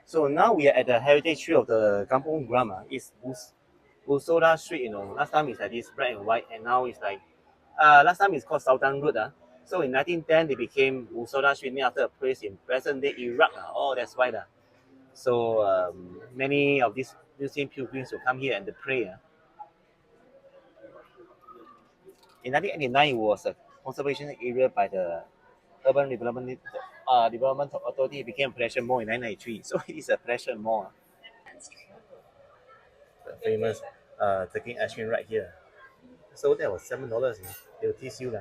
So now we are at the heritage tree of the Kampong Glam. It's Busoda Street, Last time it's like this black and white, and now it's like, last time it's called Sultan Road. So in 1910, they became Busoda Street, named after a place in present-day Iraq. Oh, that's why. So many of these Muslim pilgrims will come here and they pray. In 1989, it was a conservation area by the Urban Development Authority. It became a pedestrian mall in 1993. So it is a pedestrian mall. The famous taking ice cream right here. So that was $7. They will tease you.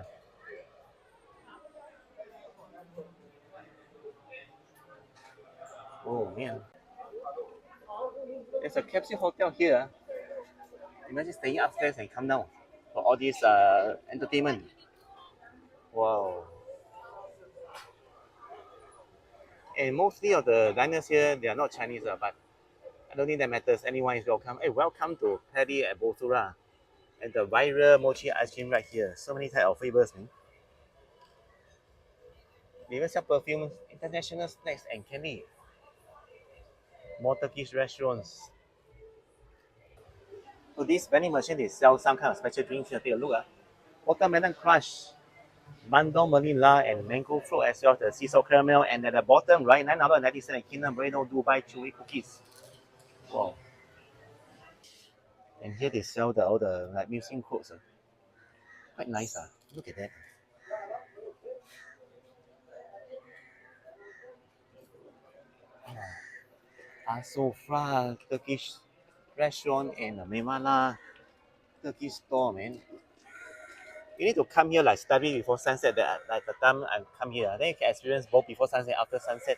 Oh man. There's a capsule hotel here. Imagine staying upstairs and come down for all this entertainment. Wow. And mostly of the diners here, they are not Chinese, but I don't think that matters. Anyone is welcome. Hey, welcome to Paddy at Bosura. And the viral mochi ice cream right here. So many type of flavors, man. They even sell perfumes, international snacks, and candy. More Turkish restaurants. So this vending machine, they sell some kind of special drinks here. Take a look. Watermelon crush, bandung vanilla, and mango float as well as the sea salt caramel. And at the bottom, right, $9.90 Kinder Bueno Dubai Chewy cookies. Wow. And here they sell all the like museum quotes. Quite nice. Look at that. Sofra Turkish restaurant and Memala Turkish store, man. You need to come here like study before sunset. That like the time I come here, then you can experience both before sunset, after sunset,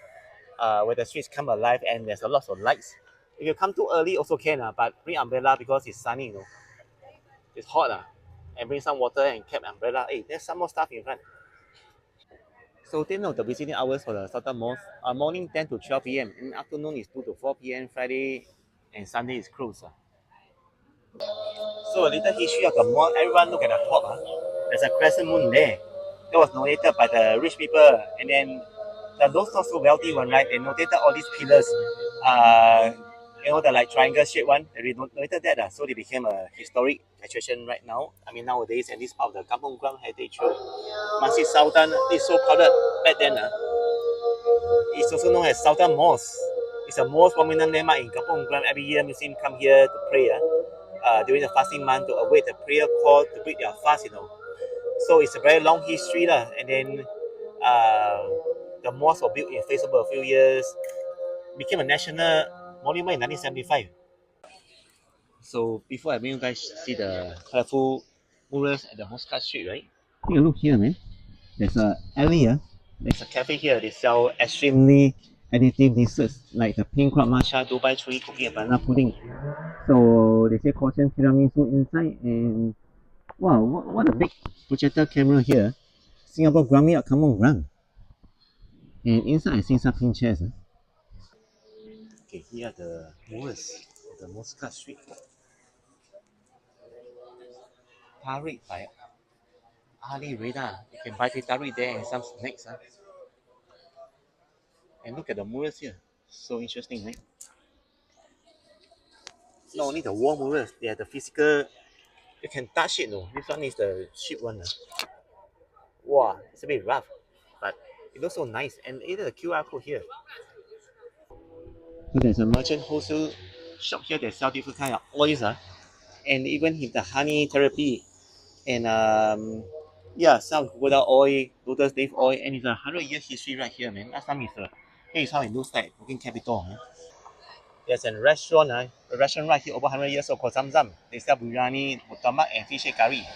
where the streets come alive and there's a lot of lights. If you come too early, also can, but bring umbrella because it's sunny, It's hot, and bring some water and cap umbrella. Hey, there's some more stuff in front. So take note the visiting hours for the Sultan Mosque. Morning 10 to 12 p.m. In afternoon is 2 to 4 p.m. Friday and Sunday is closed. So a little history of the mosque. Everyone look at the top. There's a crescent moon there. That was donated by the rich people. And then those not so wealthy one, right? They notated all these pillars. Uh, the like triangle shaped one. They notated that. So they became a historic attraction right now. I mean nowadays, and this part of the Kampong Glam Heritage Road. Masjid Sultan is so crowded back then. It's also known as Sultan Mosque. It's the most prominent landmark in Kampong Glam. Every year Muslims come here to pray. During the fasting month to await the prayer call to break their fast. So it's a very long history and then uh, the mosque was built in face over a few years, became a national monument in 1975. So before I bring you guys see the colorful murals at the Mosca Street, right? Take a look here, man. There's a alley here. There's a cafe here. They sell extremely addictive desserts like the pink crab matcha, Dubai chewy cookie, and banana pudding. So they say caution tiramisu inside, and wow, what a big projector camera here. Singapore Grammy at Kampong Glam. And inside I see some pink chairs. Okay, here are the murals of the Muscat Street. Tarik by Ali Reda. You can buy the tarik there and some snacks. And look at the murals here. So interesting, right? Not only the wall murals, they have the physical. You can touch it, no. This one is the cheap one. Wow, it's a bit rough, but it looks so nice. And even the QR code here. So there's a merchant wholesale shop here that sell different kind of oils, and even with the honey therapy and yeah, some crocodile oil, lotus leaf oil, and it's 100 years history right here, man. Last time here is how it looks like, working capital. There's a restaurant right here over 100 years old called Zamzam. They sell biryani, mutamak, and fish head curry.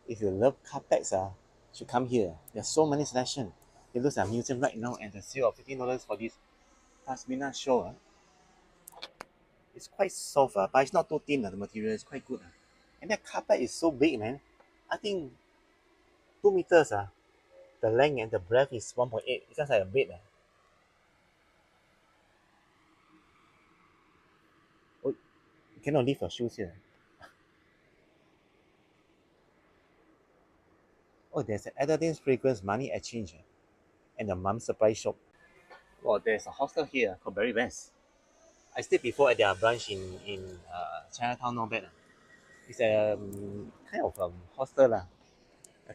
If you love carpets, you should come here. There's so many selection. It looks like a museum right now, and the sale of $15 for this Pasmina show. It's quite soft, but it's not too thin. The material is quite good. And that carpet is so big, man. I think 2 meters. The length and the breadth is 1.8. It's just like a bed. Oh, you cannot leave your shoes here. Oh, there's an Aladdin's fragrance money exchange and the mum surprise shop. Well, there's a hostel here called Very Best. I stayed before at their branch in Chinatown, not bad. It's a kind of hostel, a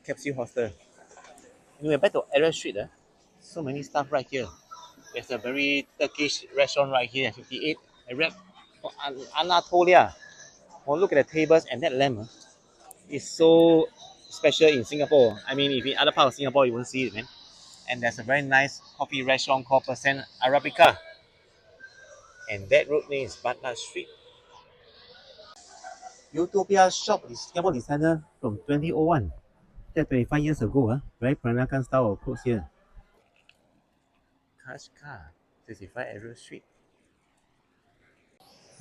capsule hostel. Anyway, back to Arab Street. So many stuff right here. There's a very Turkish restaurant right here, 58 Arab Anatolia. Oh, look at the tables and that lamp. Is so special in Singapore. I mean, if in other part of Singapore, you won't see it, man. And there's a very nice coffee restaurant called Percent Arabica. And that road name is Batna Street. Utopia shop is Singapore designer from 2001. That's 25 years ago. Very Peranakan style of clothes here. Kashka, 65 Arrow Street.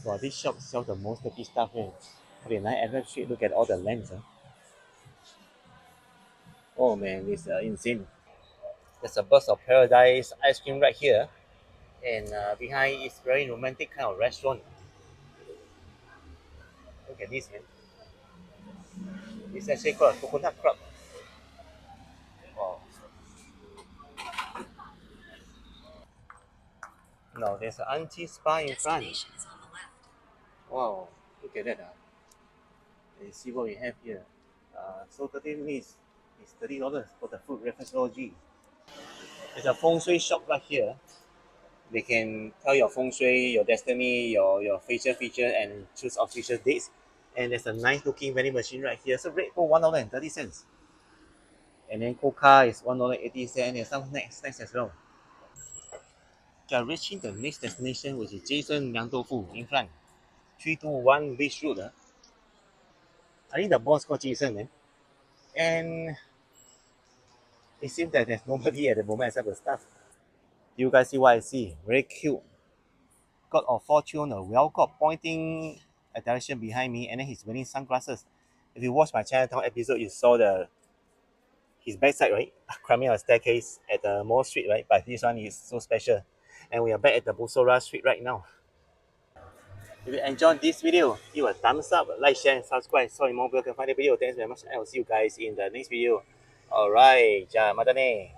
Wow, this shop sells the most Turkish stuff here. Okay, 9 Arab Street, look at all the lamps. Oh man, it's insane. There's a Burst of Paradise ice cream right here. And behind is very romantic kind of restaurant. Look at this, man. It's actually called a coconut club. Wow. Now there's an auntie spa in front. Wow, look at that. Let's see what we have here. So 30 minutes is $30 for the food reflexology. There's a feng shui shop right here. They can tell your feng shui, your destiny, your facial feature, and choose auspicious dates. And there's a nice looking vending machine right here. So Red Bull $1.30. And then Coca is $1.80 and some snacks as well. We are reaching the next destination, which is Jason Liang Tofu in front. 321 Beach Road. I think the boss called Jason, man. And it seems that there's nobody at the moment except the staff. You guys see what I see? Very cute. God of Fortune, a well god pointing a direction behind me, and then he's wearing sunglasses. If you watch my Chinatown episode, you saw the his backside, right? Climbing a staircase at the Mall Street, right? But this one is so special. And we are back at the Bussorah Street right now. If you enjoyed this video, give a thumbs up, like, share, and subscribe so you more people can find the video. Thanks very much. I will see you guys in the next video. Alright, ja, madane.